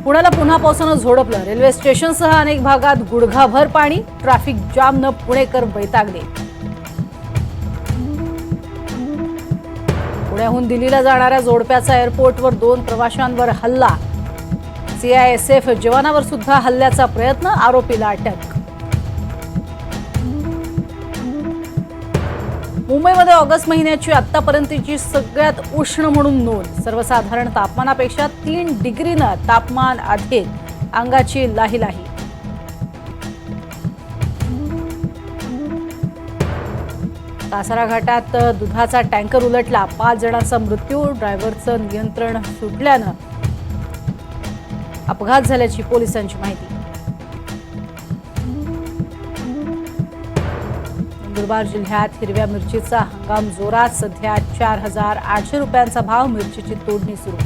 पुण्याला पुन्हा पावसानं झोडपलं। रेल्वे स्टेशनसह अनेक भागात गुडघाभर पाणी। ट्रॅफिक जामनं पुणेकर वैतागले। पुण्याहून दिल्लीला जाणाऱ्या जोडप्याचा एअरपोर्टवर 2 प्रवाशांवर हल्ला। सीआयएसएफ जवानावर सुद्धा हल्ल्याचा प्रयत्न। आरोपीला अटक। मुंबईमध्ये ऑगस्ट महिन्याची आतापर्यंतची सगळ्यात उष्ण म्हणून नोंद। सर्वसाधारण तापमानापेक्षा 3 डिग्रीनं तापमान अधिक। अंगाची लाहीलाही। कासारा घाटात दुधाचा टँकर उलटला। 5 जणांचा मृत्यू। ड्रायव्हरचं नियंत्रण सुटल्यानं अपघात झाल्याची पोलिसांची माहिती। नंदुरबार जिल्ह्यात हिरव्या मिरचीचा हंगाम जोरात। सध्या 4,800 रुपयांचा भाव। मिरचीची तोडणी सुरू।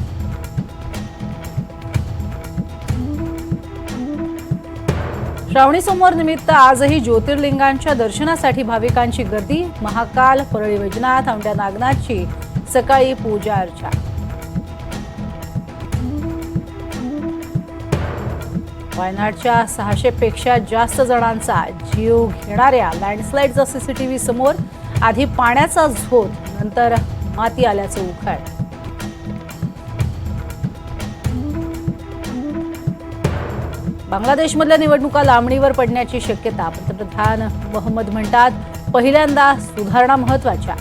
श्रावणी सोमवार निमित्त आजही ज्योतिर्लिंगांच्या दर्शनासाठी भाविकांची गर्दी। महाकाल, परळी वैजनाथ, औंढ्या नागनाथची सकाळी पूजा अर्चा। वायनाडच्या 600 पेक्षा जास्त जणांचा जीव घेणाऱ्या लँडस्लाइडचा सीसीटीव्ही समोर। आधी पाण्याचा झोत, नंतर माती आल्याचं उघड। बांगलादेशमधल्या निवडणुका लांबणीवर पडण्याची शक्यता। पंतप्रधान मोहम्मद म्हणतात, पहिल्यांदा सुधारणा महत्त्वाच्या।